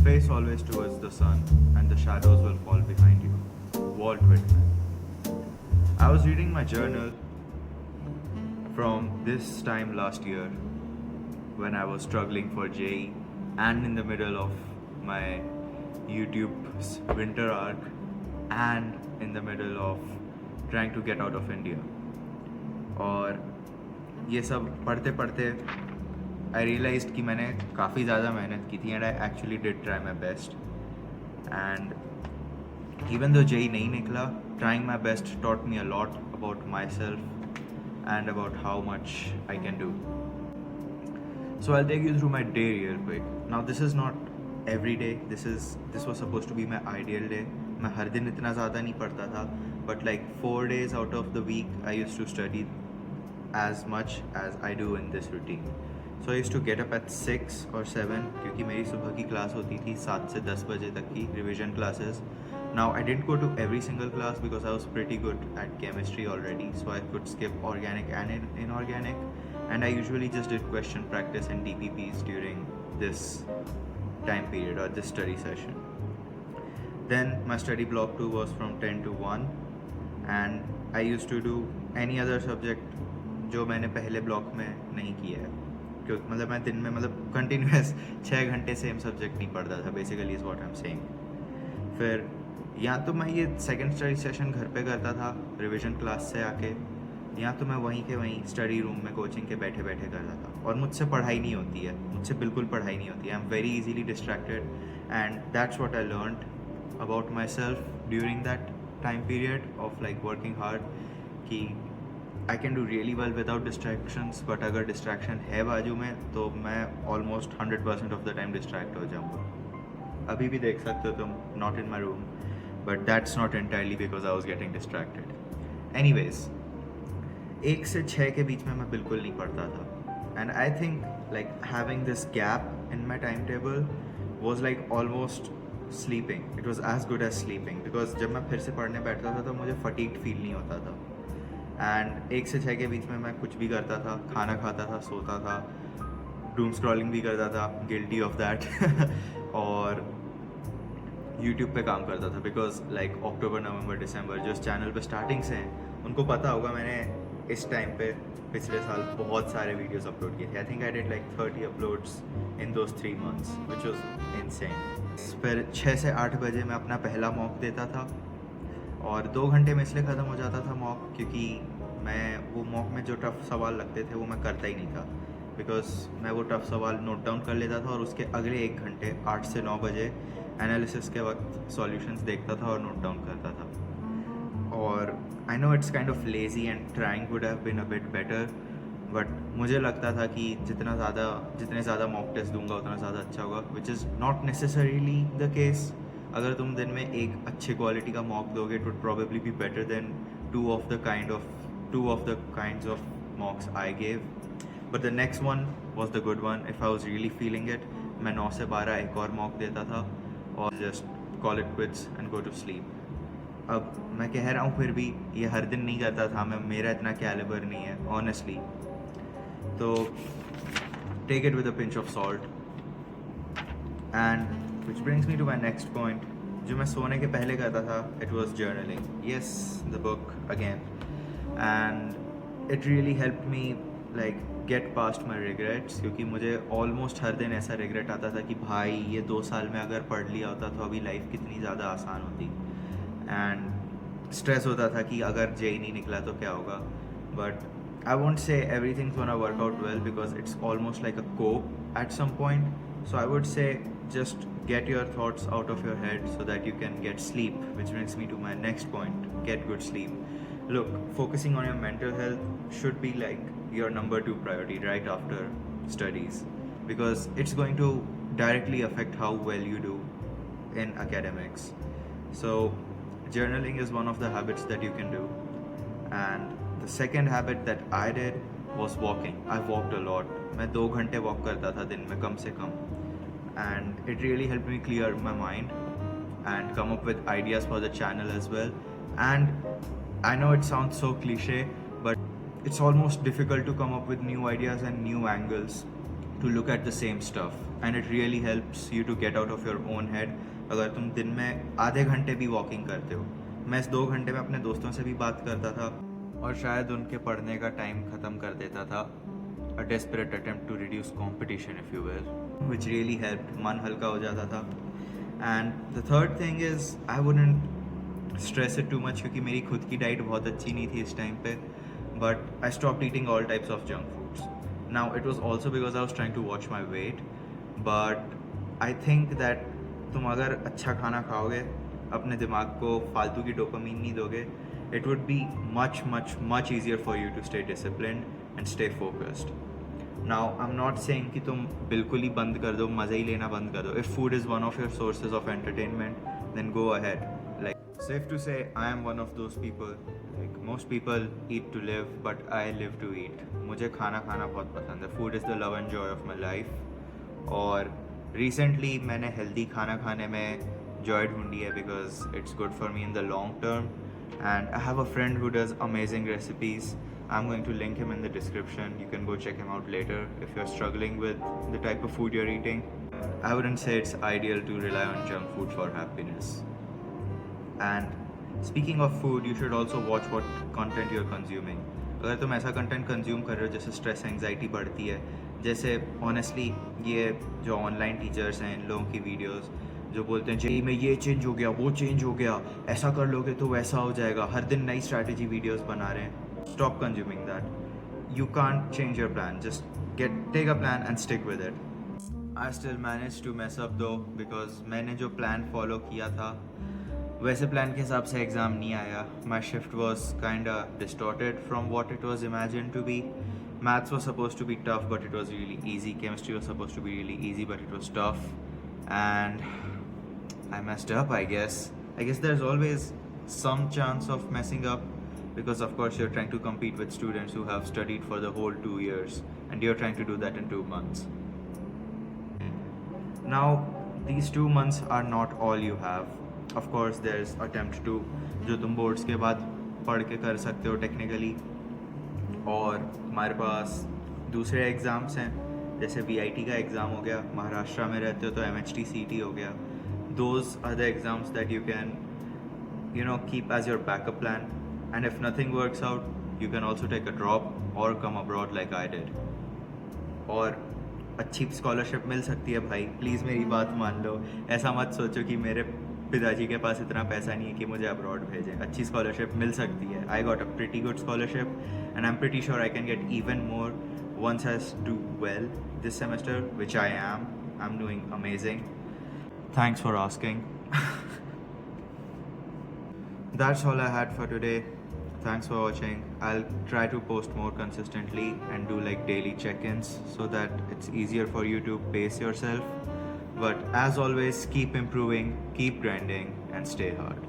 face always towards the sun, and the shadows will fall behind you. Walt Whitman. I was reading my journal from this time last year when I was struggling for JEE and in the middle of my YouTube's winter arc and in the middle of trying to get out of India. और ये सब पढ़ते पढ़ते I realized कि मैंने काफ़ी ज़्यादा मेहनत की थी and I actually did try my best. And even though JEE नहीं निकला, trying my best taught me a lot about myself and about how much I can do. So I'll take you through my day real quick. Now this is not every day. This was supposed to be my ideal day. मैं हर दिन इतना ज़्यादा नहीं पढ़ता था, but like 4 days out of the week I used to study as much as I do in this routine. So I used to get up at 6 or 7 क्योंकि मेरी सुबह की क्लास होती थी 7 से 10 बजे तक की revision classes. Now I didn't go to every single class because I was pretty good at chemistry already, so I could skip organic and inorganic, and I usually just did question practice and DPPs during this time period or this study session. Then my study block 2 was from 10 to 1, and I used to do any other subject जो मैंने पहले block में नहीं किया है, क्योंकि मतलब मैं दिन में मतलब कंटिन्यूस 6 घंटे सेम सब्जेक्ट नहीं पढ़ता था basically, is what I am saying. फिर या तो मैं ये सेकंड स्टडी सेशन घर पे करता था रिवीजन क्लास से आके, या तो मैं वहीं के वहीं स्टडी रूम में कोचिंग के बैठे बैठे करता था. और मुझसे पढ़ाई नहीं होती है, मुझसे बिल्कुल पढ़ाई नहीं होती है. I am very easily distracted, and that's what I learned about myself during that time period of like working hard कि I can do really well without distractions, but अगर डिस्ट्रैक्शन है बाजू में तो मैं almost 100% of the time distract हो जाऊँगा. अभी भी देख सकते हो तुम, not in my room, but that's not entirely because I was getting distracted. Anyways, 1 से 6 के बीच में मैं बिल्कुल नहीं पढ़ता था, and I think like having this gap in my timetable was like almost sleeping. It was as good as sleeping because जब मैं फिर से पढ़ने बैठता था तो मुझे fatigued feel नहीं होता था. And 1 से 6 के बीच में मैं कुछ भी करता था, खाना खाता था, सोता था, doom scrolling भी करता था, guilty of that और यूट्यूब पे काम करता था बिकॉज लाइक अक्टूबर नवंबर दिसंबर जो इस चैनल पे स्टार्टिंग से हैं उनको पता होगा मैंने इस टाइम पे पिछले साल बहुत सारे वीडियोस अपलोड किए थे. I think I did like 30 uploads in those 3 months which was insane. फिर 6 से 8 बजे मैं अपना पहला मॉक देता था और 2 घंटे में इसलिए ख़त्म हो जाता था मॉक क्योंकि मैं वो मॉक में जो टफ सवाल लगते थे वो मैं करता ही नहीं था, बिकॉज मैं वो टफ सवाल नोट डाउन कर लेता था और उसके अगले 1 घंटे 8 से 9 बजे एनालिसिस के वक्त सॉल्यूशंस देखता था और नोट डाउन करता था. और I know it's kind of lazy and trying would have been a bit better, but मुझे लगता था कि जितने ज़्यादा मॉक टेस्ट दूंगा उतना ज़्यादा अच्छा होगा, which is not necessarily the case. अगर तुम दिन में एक अच्छे क्वालिटी का मॉक दोगे it would probably be better than two of the kinds of मॉक्स I gave. But the next one was the good one. If I was really feeling it, मैं 9 से 12 एक और मॉक देता था और just call it quits and go to sleep. अब मैं कह रहा हूँ फिर भी ये हर दिन नहीं करता था मैं, मेरा इतना कैलिबर नहीं है ऑनेस्टली, तो take it with a pinch of salt. And which brings me to my next point. जो मैं सोने के पहले करता था it was journaling. Yes, the book again, and it really help me like get past my regrets, क्योंकि मुझे almost हर दिन ऐसा रिग्रेट आता था कि भाई ये 2 साल में अगर पढ़ लिया होता तो अभी लाइफ कितनी ज़्यादा आसान होती. एंड स्ट्रेस होता था कि अगर JEE नहीं निकला तो क्या होगा. But I won't say everything's gonna work out well because it's almost like a cope at some point. So I would say just get your thoughts out of your head so that you can get sleep, which brings me to my next point: get good sleep. Look, focusing on your mental health should be like your number 2 priority right after studies, because it's going to directly affect how well you do in academics. So journaling is one of the habits that you can do, and the second habit that I did was walking. I walked a lot. मैं 2 घंटे walk करता था दिन में कम से कम, and it really helped me clear my mind and come up with ideas for the channel as well. And I know it sounds so cliche, but it's almost difficult to come up with new ideas and new angles to look at the same stuff, and it really helps you to get out of your own head. अगर तुम दिन में आधे घंटे भी walking करते हो, मैं इस 2 घंटे में अपने दोस्तों से भी बात करता था और शायद उनके पढ़ने का टाइम ख़त्म कर देता था. A desperate attempt to reduce competition, if you will, which really helped. मन हल्का हो जाता था. And the third thing is I wouldn't stress it too much क्योंकि मेरी खुद की डाइट बहुत अच्छी नहीं थी इस टाइम पे, but I stopped eating all types of junk foods. Now it was also because I was trying to watch my weight, but I think that तुम अगर अच्छा खाना खाओगे, अपने दिमाग को फालतू की डोपामीन नहीं दोगे, it would be much much much easier for you to stay disciplined and stay focused. Now I'm not saying कि तुम बिल्कुल ही बंद कर दो, मज़े ही लेना बंद कर दो. If food is one of your sources of entertainment, then go ahead. Like, safe to say I am one of those people. Like, most people eat to live, but I live to eat. मुझे खाना खाना बहुत पसंद है. Food is the love and joy of my life. और recently मैंने healthy खाना खाने में joy ढूंढी है because it's good for me in the long term. And I have a friend who does amazing recipes. I'm going to link him in the description. You can go check him out later if you're struggling with the type of food you're eating. I wouldn't say it's ideal to rely on junk food for happiness. And speaking of food, you should also watch what content you're consuming. अगर तुम ऐसा content consume कर रहे हो जैसे stress anxiety बढ़ती है, जैसे ऑनेस्टली ये जो ऑनलाइन टीचर्स हैं इन लोगों की वीडियोस जो बोलते हैं जेई में ये चेंज हो गया, वो चेंज हो गया, ऐसा कर लोगे तो वैसा हो जाएगा, हर दिन नई स्ट्रैटेजी वीडियोस बना रहे हैं. Stop consuming that. You can't change your plan. Just take a plan and stick with it. I still managed to mess up though because मैंने जो plan follow किया था वैसे plan के हिसाब से exam नहीं आया. My shift was kinda distorted from what it was imagined to be. Maths was supposed to be tough but it was really easy. Chemistry was supposed to be really easy but it was tough. And I messed up, I guess. I guess there's always some chance of messing up. Because of course you're trying to compete with students who have studied for the whole 2 years and you're trying to do that in 2 months. Now these 2 months are not all you have. Of course there's attempt to जो तुम boards के बाद पढ़ के कर सकते हो technically, और हमारे पास दूसरे एग्ज़ाम्स हैं जैसे VIT का एग्ज़ाम हो गया, महाराष्ट्र में रहते हो तो MHT CT हो गया. Those are the exams that you can keep as your backup plan. And if nothing works out, you can also take a drop or come abroad like I did. और अच्छी scholarship मिल सकती है भाई, please मेरी बात मान लो. ऐसा मत सोचो कि मेरे पिताजी के पास इतना पैसा नहीं है कि मुझे अब्रॉड भेजें. अच्छी स्कॉलरशिप मिल सकती है. I got a pretty good scholarship and I'm pretty sure I can get even more once I do well this semester, which I am. I'm doing amazing. Thanks for asking. That's all I had for today. Thanks for watching. I'll try to post more consistently and do like daily check-ins so that it's easier for you to pace yourself. But as always, keep improving, keep grinding, and stay hard.